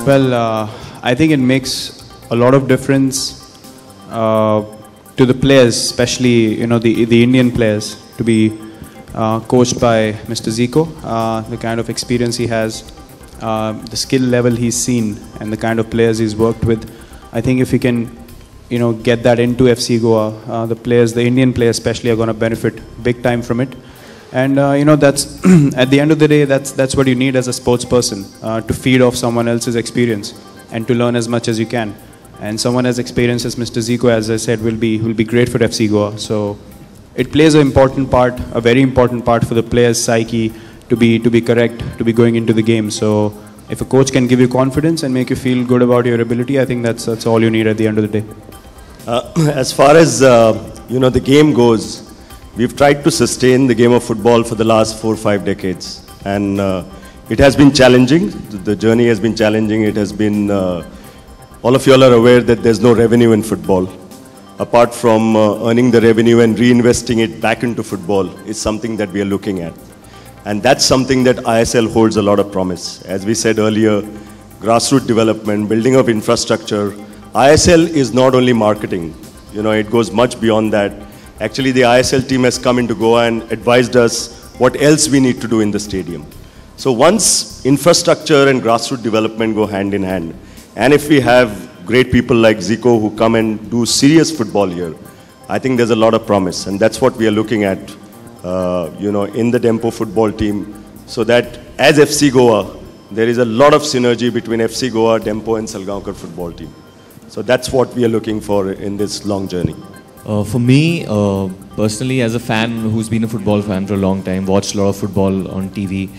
Well, I think it makes a lot of difference to the players, especially the Indian players, to be coached by Mr. Zico. The kind of experience he has, the skill level he's seen, and the kind of players he's worked with. I think if he can, get that into FC Goa, the Indian players especially, are going to benefit big time from it. And that's at the end of the day, that's what you need as a sports person, to feed off someone else's experience and to learn as much as you can. And someone as experienced as Mr. Zico, as I said, will be great for FC Goa. So it plays an important part, a very important part for the player's psyche to be correct, to be going into the game. So if a coach can give you confidence and make you feel good about your ability, I think that's all you need at the end of the day. As far as the game goes, we've tried to sustain the game of football for the last 4 or 5 decades, and it has been challenging. The journey has been challenging. It has been. All of you all are aware that there's no revenue in football. Apart from earning the revenue and reinvesting it back into football is something that we are looking at. And that's something that ISL holds a lot of promise. As we said earlier, grassroots development, building of infrastructure. ISL is not only marketing. It goes much beyond that. Actually, the ISL team has come into Goa and advised us what else we need to do in the stadium. So once infrastructure and grassroots development go hand in hand, and if we have great people like Zico who come and do serious football here, I think there's a lot of promise. And that's what we are looking at, in the Dempo football team. So that as FC Goa, there is a lot of synergy between FC Goa, Dempo and Salgaonkar football team. So that's what we are looking for in this long journey. For me, personally, as a fan who's been a football fan for a long time, watched a lot of football on TV,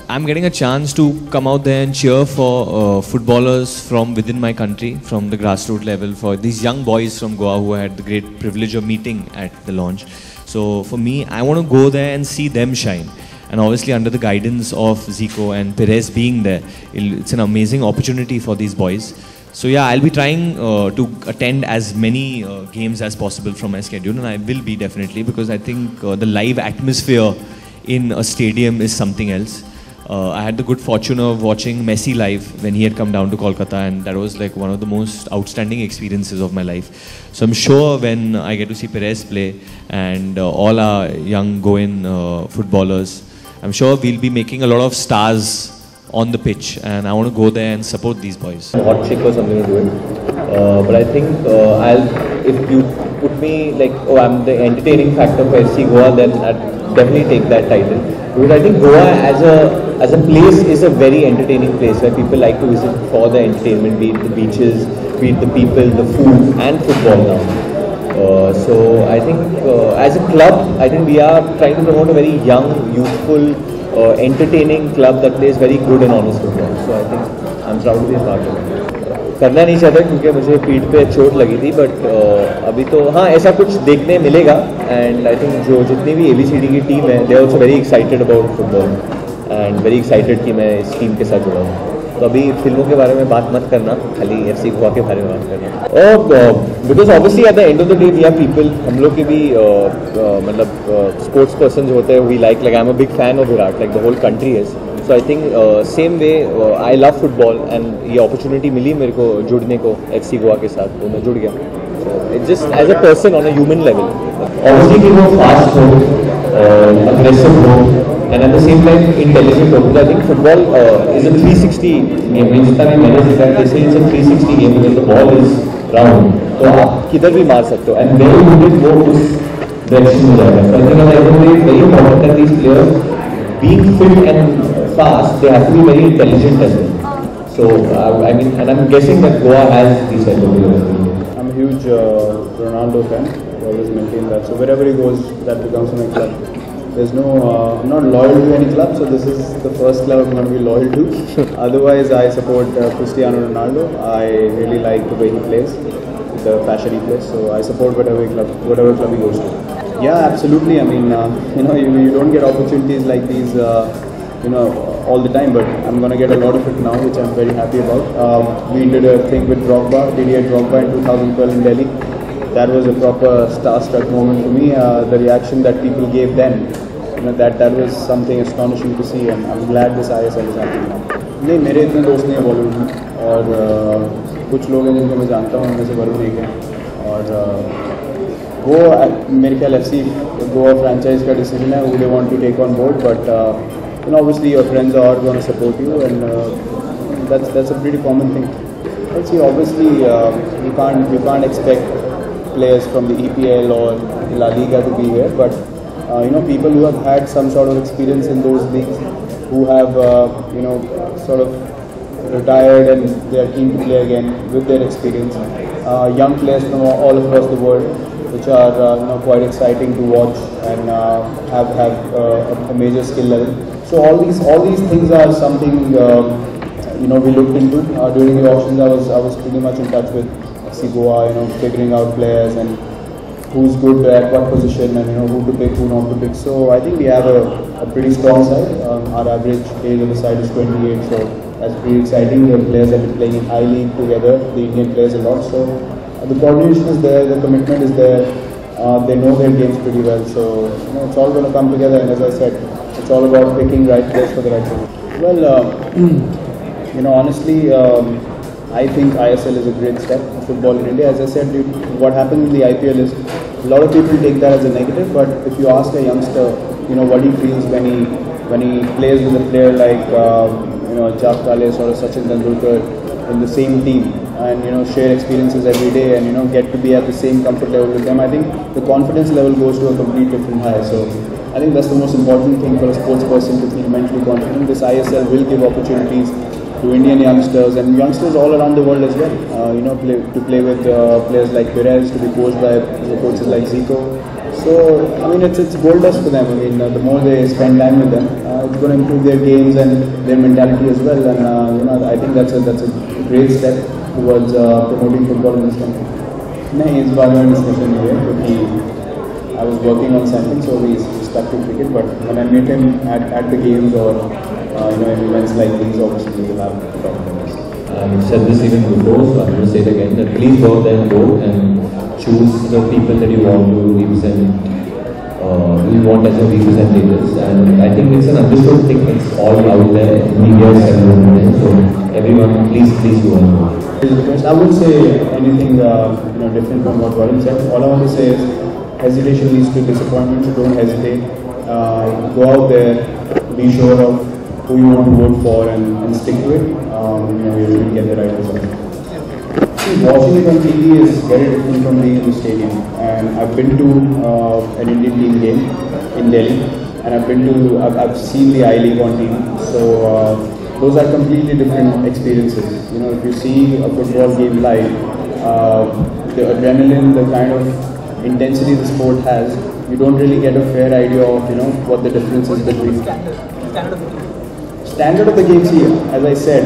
I'm getting a chance to come out there and cheer for footballers from within my country, from the grassroots level, for these young boys from Goa who I had the great privilege of meeting at the launch. So for me, I want to go there and see them shine. And obviously under the guidance of Zico and Perez being there, it's an amazing opportunity for these boys. So yeah, I'll be trying to attend as many games as possible from my schedule, and I will be definitely, because I think the live atmosphere in a stadium is something else. I had the good fortune of watching Messi live when he had come down to Kolkata, and that was like one of the most outstanding experiences of my life. So I'm sure when I get to see Perez play and all our young Goan footballers, I'm sure we'll be making a lot of stars on the pitch, and I want to go there and support these boys. Hot chick or something to do it, but I think if you put me like, I'm the entertaining factor for FC Goa, then I'd definitely take that title. Because I think Goa as a place is a very entertaining place where people like to visit for the entertainment, be it the beaches, be it the people, the food, and football now. So I think as a club, I think we are trying to promote a very young, youthful, entertaining club that plays very good and honest football. So I think I'm proud to be a part of it. करना नहीं चाहता क्योंकि मुझे पीठ पे चोट लगी थी, बट अभी तो हाँ ऐसा कुछ देखने मिलेगा. एंड आई थिंक जो जितनी भी ABCD की टीम है, they are also very excited about football and very excited कि मैं इस टीम के साथ जुड़ा हूँ. तो अभी फिल्मों के बारे में बात मत करना, खाली FC गोवा के बारे में बात करना. और because obviously at the end of the day we are people, हम लोग के भी मतलब स्पोर्ट्स पर्सन जो होते हैं, we like I am a big fan of Virat, like the whole country is. So I think same way I love football, and ये opportunity मिली मेरे को जुड़ने को FC गोवा के साथ, तो मैं जुड़ गया. It's just as a person on a human level. Obviously कि वो फास्ट हो, अग्रेसिव हो, and at the same time intelligent. Because I think football is a 360 game. जितना भी मैंने देखा है, जैसे it's a 360 game because the ball is round, तो आप किधर भी मार सकते हो, and very good वो उस direction में जाएगा. So I think it's very important that these players, being fit and fast, they have to be very intelligent as well. So I mean, and I'm guessing that Goa has these type of players. I'm a huge Ronaldo fan. I always maintain that. So wherever he goes, that becomes my club. There's no, I'm not loyal to any club, so this is the first club I'm going to be loyal to. Otherwise, I support Cristiano Ronaldo. I really like the way he plays, the passion he plays. So I support whatever club he goes to. Yeah, absolutely. I mean, you don't get opportunities like these, all the time. But I'm going to get a lot of it now, which I'm very happy about. We did a thing with Didier Drogba in 2012 in Delhi. That was a proper starstruck moment for me. The reaction that people gave then, that was something astonishing to see, and I'm glad this ISL is happening now. नहीं, मेरे इतने दोस्त नहीं हैं बॉलीवुड में, और कुछ लोग हैं जिनको मैं जानता हूँ, उनमें से वरुण एक है, और वो मेरे ख्याल FC गोवा फ्रेंचाइज का डिसीजन है, who they want to take on board, but obviously your friends are going to support you, and that's a pretty common thing. But see, obviously you can't expect players from the EPL or La Liga to be here, but people who have had some sort of experience in those leagues, who have sort of retired and they are keen to play again with their experience. Young players from all across the world, which are quite exciting to watch and have a major skill level. So all these things are something we looked into during the auctions. I was pretty much in touch with FC Goa, figuring out players and who's good at what position, and who to pick, who not to pick. So I think we have a pretty strong side. Our average age of the side is 28, so that's pretty exciting. The players have been playing in high league together, the Indian players a lot. So the coordination is there, the commitment is there. They know their games pretty well. So it's all going to come together. And as I said, it's all about picking right players for the right position. Well, honestly, I think ISL is a great step for football in India. As I said, what happens in the IPL is a lot of people take that as a negative, but if you ask a youngster, what he feels when he plays with a player like Jack Kalis or Sachin Tendulkar in the same team, and share experiences every day, and get to be at the same comfort level with them, I think the confidence level goes to a complete different high. So I think that's the most important thing for a sports person, to feel mentally confident. This ISL will give opportunities to Indian youngsters and youngsters all around the world as well. To play with players like Virat, to be coached by coaches like Zico. So it's gold dust for them. The more they spend time with them, it's going to improve their games and their mentality as well. And I think that's a great step towards promoting football in this country. नहीं, इस बार में discussion नहीं है, क्योंकि I was working on something, so we stuck to cricket. But when I meet him at the games or in events like these, obviously we will have to talk about this. I've said this even before, so I'm going to say it again, that please go out there and vote and choose the people that you want to represent, you want as your representatives. And I think it's an understood thing, it's all out there, media is everywhere, so everyone, please go and vote. I wouldn't say anything different from what Varun said. All I want to say is hesitation leads to disappointment, so don't hesitate. Go out there, be sure of who you want to vote for, and stick to it. You will get the right result. See, watching it on TV is very different from being in the stadium. And I've been to an Indian team game in Delhi, and I've seen the I-League on TV. So those are completely different experiences. If you see a football game live, the adrenaline, the kind of intensity the sport has, you don't really get a fair idea of what the difference is between. Standard of the games here, as I said,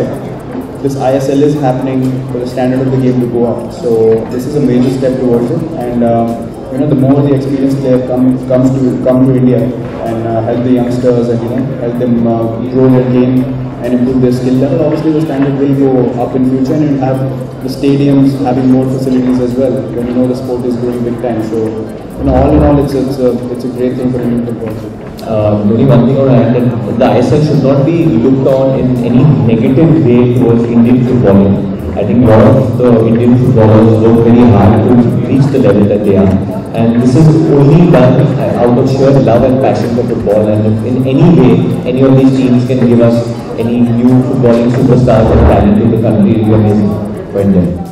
this ISL is happening for the standard of the game to go up. So this is a major step towards it, and the more the experienced player come to India and help the youngsters and help them grow their game and improve their skill level, obviously the standard will go up in future, and you'll have the stadiums having more facilities as well when the sport is growing big time. So all in all, it's a great thing for Indian football. Only one thing I would add, that the ISL should not be looked on in any negative way towards Indian footballing. I think a lot of the Indian footballers work very hard to reach the level that they are. And this is only done out of sheer love and passion for football. And if in any way, any of these teams can give us any new footballing superstars and talent to the country, it will be amazing for India.